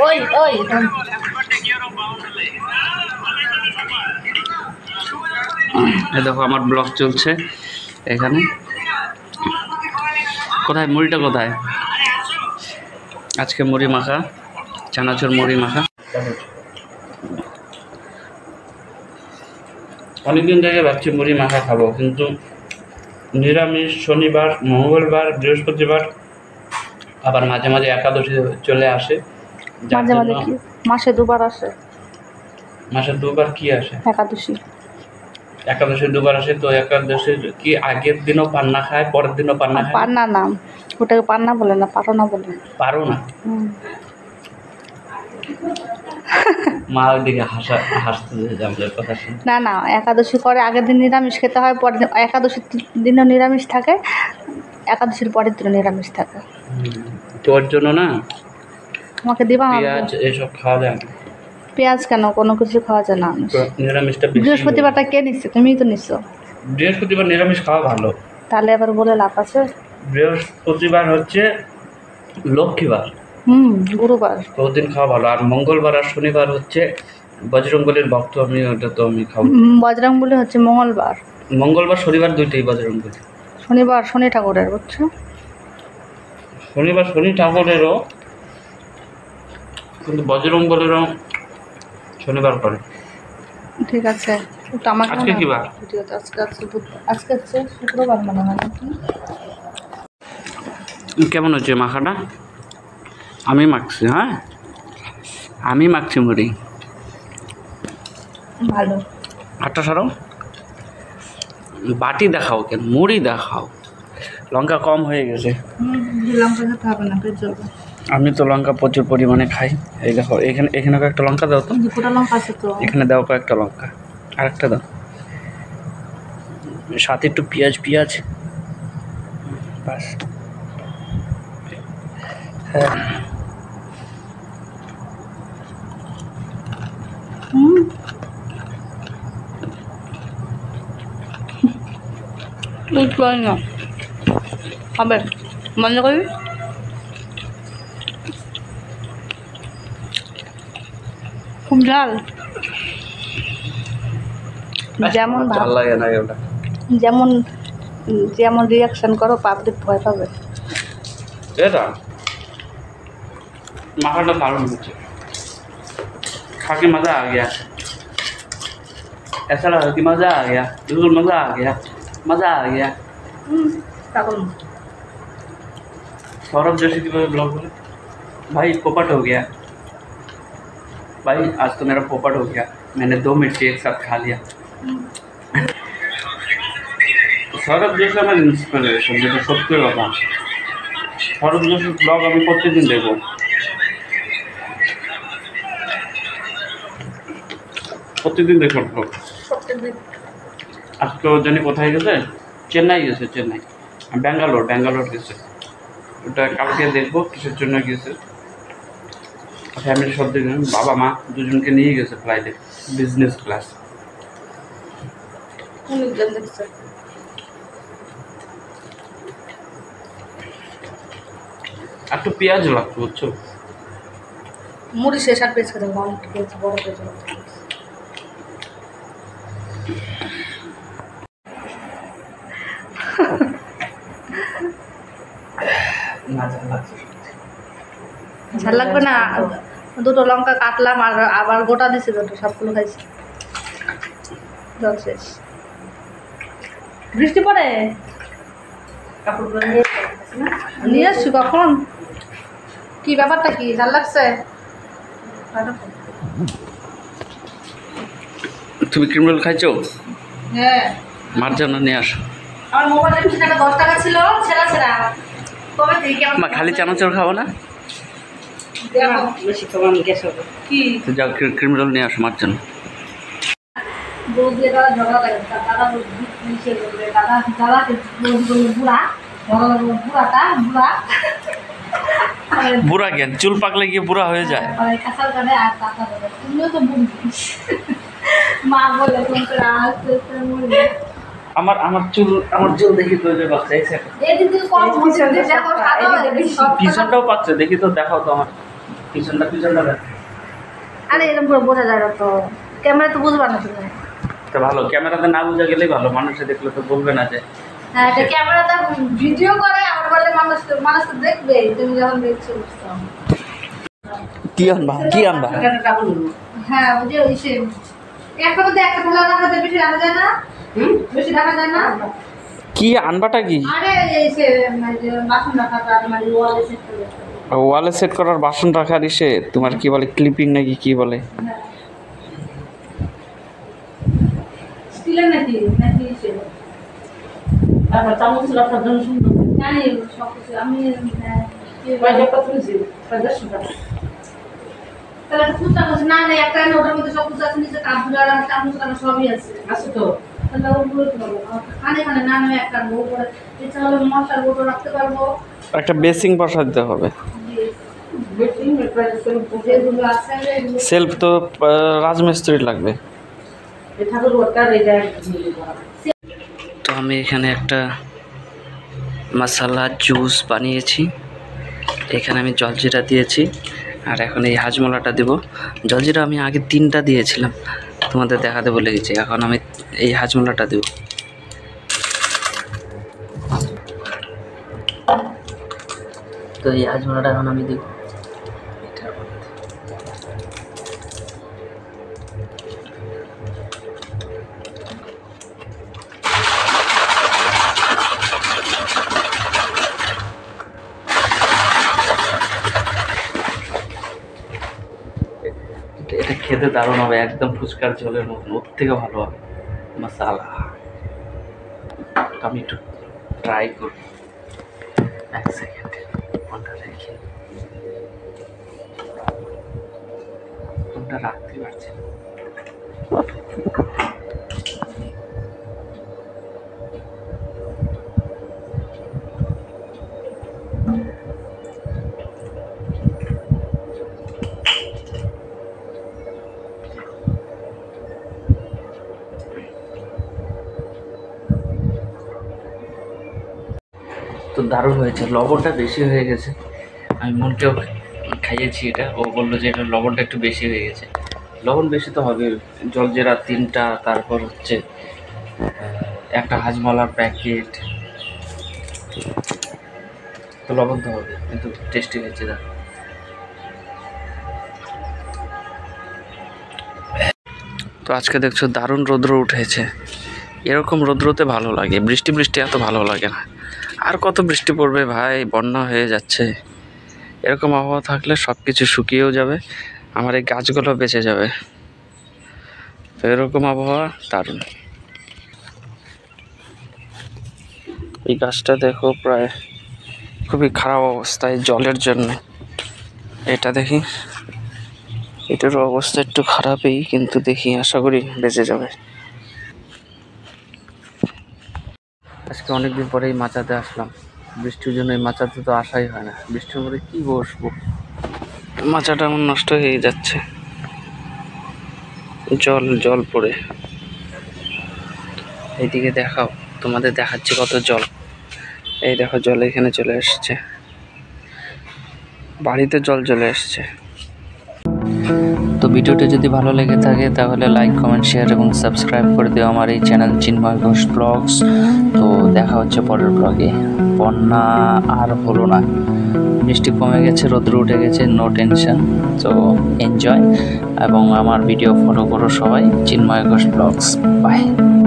ওই ওই দেখো আমার ব্লগ চলছে এখানে। কোথায় মুড়িটা কোথায়? আজকে মুড়ি মাখা, চানাচুর মুড়ি মাখা। অনেকদিন থেকে ভাবছি মুড়ি মাখা খাবো, কিন্তু নিরামিষ শনিবার, মঙ্গলবার, বৃহস্পতিবার, আবার মাঝে মাঝে একাদশী চলে আসে। মাঝে মাঝে কি মাসে দুবার আসে? মাসে দুবার কি আসে? একাদশী। একাদশী দুবার আসে, তো একাদশী কি আগের দিনও পান্না খায়, পরের দিনও পান্না খায়? পান্না নাম, ওটাকে পান্না বলে না, পারনা বলে। পারো না? মা ওইদিকে হাসতে আমাদের কথা শুনে। না না, একাদশী করে আগের দিন নিরামিষ খেতে হয়, পরের দিন একাদশীর দিনও নিরামিষ থাকে, একাদশীর পরের দিনও নিরামিষ থাকে। তোর জন্য না আমাকে দিবা না? পেঁয়াজ এসব খাওয়া যায় না। পেঁয়াজ কেন? কোনো কিছু খাওয়া যায় না। নিরামিষটা বেশি। বৃহস্পতিবারটা কে নিচ্ছে? তুমিই তো নিচ্ছ। বৃহস্পতিবার নিরামিষ খাওয়া ভালো। তাহলে এবার বলে লাভ আছে? বৃহস্পতিবার হচ্ছে লক্ষ্মীবার, গুরুবার, ওদিন খাওয়া ভালো। আর মঙ্গলবার আর শনিবার হচ্ছে বজরংবলীর ভক্ত আমি, ওটা তো আমি খাবো। বজরংবলী হচ্ছে মঙ্গলবার। মঙ্গলবার শনিবার দুইটাই বজরংবলী। শনিবার শনি ঠাকুরের, বুঝছো? শনিবার শনি ঠাকুরেরও, কিন্তু বজরংবলীরও শনিবার করে। ঠিক আছে, ওটা আমাকে আজকে কি বার? আজকে হচ্ছে শুক্রবার মনে হয় নাকি? কেমন হচ্ছে মাখাটা? আমি মাখছি, হ্যাঁ আমি মাখছি মুড়ি। ভালো। আটটা সারাও, বাটি দেখাও কেন, মুড়ি দেখাও। লঙ্কা কম হয়ে গেছে। লঙ্কা খেতে হবে না, পেট জ্বলবে। আমি তো লঙ্কা প্রচুর পরিমাণে খাই। এই দেখো, এখানে কয়েকটা লঙ্কা দাও তো। দুটো লঙ্কা আছে তো। এখানে দাও কয়েকটা লঙ্কা, আরেকটা দাও, সাথে একটু পেঁয়াজ বাস। হ্যাঁ না হবে, বন্ধ করবি। খুব ঝাল, যেমন ভালো লাগে না ওটা। যেমন যেমন রিয়াকশন করো, পাবলিক ভয় পাবে। এটা মাখাটা দারুণ হচ্ছে, खा के मज़ा आ गया, ऐसा लगा कि मज़ा आ गया, बिल्कुल मज़ा आ गया। सौरभ जोशी की ब्लॉग बोले भाई पोपट हो गया, भाई आज तो मेरा पोपट हो गया, मैंने 2 मिर्ची एक साथ खा लिया। सौरभ जोशी আমার ইন্সপিরেশন, যেটা সত্যি কথা। সৌরভ যোশীর ব্লগ আমি প্রত্যেকদিন দেখবো, প্রত্যেকদিন দেখবো ব্লগ। আজকে ও জানি কোথায় গেছে, চেন্নাই গেছে, চেন্নাই ব্যাঙ্গালোর গেছে। ওটা কালকে দেখবো কিসের জন্য গেছে। ফ্যামিলি সব দেখবেন, বাবা মা দুজনকে নিয়ে গেছে ফ্লাইটে, বিজনেস ক্লাস। একটু পেঁয়াজ লাগতো, বুঝছো? মুড়ি শেষ, আর পেঁয়াজ খেতে বড় পেঁয়াজ। ঝাল লাগবে না? দুটো লঙ্কা কাটলাম, আর আবার গোটা দিছি, দুটো সবগুলো খাইছি। জল শেষ। বৃষ্টি পড়ে, কাপড়গুলো নিয়ে আসছি কখন? কি ব্যাপারটা কি? ঝাল লাগছে? তুমি ক্রিম রোল খাইছো? হ্যাঁ। মার জন্য নিয়ে আসো। আমার মোবাইলে 10 টাকা ছিল, ছেঁড়া কবে থেকে? মা খালি চানাচুর খাবো না, বেশি খাবো আমি, গ্যাস হবে। কি তো যাও ক্রিম রোল নিয়ে আসো মার জন্য। বউ দিয়ে দাদা ঝগড়া লাগে, দাদা দাদাকে বুড়া বুড়া বুড়া কেন? চুল পাকলে গিয়ে বুড়া হয়ে যায়। কাঁচাল কাটে আর কাঁচা বলে, তুমিও তো বুড়ি। মা বলে তুমি আমার চুল দেখি তো, যে বাচ্চা পিছনটাও পাচ্ছে, দেখি তো, দেখাও তো আমার। পিছনটা দেখ। আরে এরকম করে বোঝা যায় না তো, ক্যামেরা তো বুঝবা না তুমি। তো ভালো, ক্যামেরাতে না বোঝা গেলেই ভালো, মানুষে দেখলে তো বলবে না যে। হ্যাঁ, এটা ক্যামেরাতে ভিডিও করে আবার বলে মানুষ তো দেখবে, তুমি যখন দেখছো বুঝতে হবে। কি আনবা? হ্যাঁ, ওই যে ওই সে একটা মধ্যে একটা খোলা রাখা যায়, বেশি রাখা যায় না। বেশি রাখা যায় না। কি আনবাটা কি? আরে এই সে মানে বাসন রাখাটা মানে ওয়ালে সেট করে। ওয়ালে সেট করার বাসন রাখার ইসে তোমার কি বলে, ক্লিপিং নাকি কি বলে? স্টিলের নাকি সে আর চামচ রাখার জন্য সুন্দর জানি সব কিছু আমি বাজে কত দিছি 500 টাকা। তাহলে তো ফুটা আছে না না একটা না, ওটার মধ্যে সব কিছু আছে, নিচে কাপড় আর চামচ আর সবই আছে তো। তাহলে ওগুলো তো ভালো খানে না না একটা বউ করে এটা হলো মশলা গুঁড়ো রাখতে পারবো, একটা বেসিং বসাতে দিতে হবে। বেসিং যেগুলো আছে সেলফ তো রাজমিস্ত্রি লাগবে। তো আমি এখানে একটা মশলা জুস বানিয়েছি, এখানে আমি জলজিরা দিয়েছি, আর এখন এই হাজমোলাটা দেব। জলজিরা আমি আগে 3টা দিয়েছিলাম, তোমাদের দেখাতে বলে গেছি, এখন আমি এই হাজমোলাটা দেব। তো এই হাজমোলাটা এখন আমি দেব। এটা খেতে দারুণ হবে, একদম ফুচকার ঝোলের মতন, ওর থেকে ভালো হবে মশালা। আমি একটু ট্রাই করব, 1 সেকেন্ড ফোনটা রেখে, ফোনটা রাখতে পারছি না। তো দারুণ হয়েছে, লবণটা বেশি হয়ে গেছে, আমি মনকেও খাইয়েছি এটা, ও বললো যে এটা লবণটা একটু বেশি হয়ে গেছে। লবণ বেশি তো হবে, জলজিরা 3টা, তারপর হচ্ছে একটা হাজমলার প্যাকেট, তো লবণ তো হবে, কিন্তু টেস্টি হয়েছে। তো আজকে দেখছো দারুণ রৌদ্র উঠেছে, এরকম রৌদ্রতে ভালো লাগে, বৃষ্টি এত ভালো লাগে না। আর কত বৃষ্টি পড়বে ভাই, বন্যা হয়ে যাচ্ছে। এরকম আবহাওয়া থাকলে সব কিছু শুকিয়েও যাবে, আমার এই গাছগুলো বেঁচে যাবে। তো এরকম আবহাওয়া দারুণ। এই গাছটা দেখো প্রায় খুবই খারাপ অবস্থায় জলের জন্য, এটা দেখি, এটার অবস্থা একটু খারাপই, কিন্তু দেখি আশা করি বেঁচে যাবে। আজকে অনেকদিন পরে এই মাচাতে আসলাম, বৃষ্টির জন্য এই মাচাতে তো আসাই হয় না, বৃষ্টির মধ্যে কি বসবো, মাচাটা আমার নষ্ট হয়ে যাচ্ছে, জল পড়ে। এইদিকে দেখাও, তোমাদের দেখাচ্ছি কত জল, এই দেখো জল এখানে চলে এসছে, বাড়িতে জল চলে এসছে। তো ভিডিওটি যদি ভালো লেগে থাকে তাহলে লাইক, কমেন্ট, শেয়ার এবং সাবস্ক্রাইব করে দিও আমার এই চ্যানেল চিন্ময় ঘোষ ব্লগস। তো দেখা হচ্ছে পরের ব্লগে। বন্যা আর হলো না, বৃষ্টি কমে গেছে, রোদ্র উঠে গেছে, নো টেনশন। তো এনজয় এবং আমার ভিডিও ফলো করো সবাই, চিন্ময় ঘোষ ব্লগস। বাই।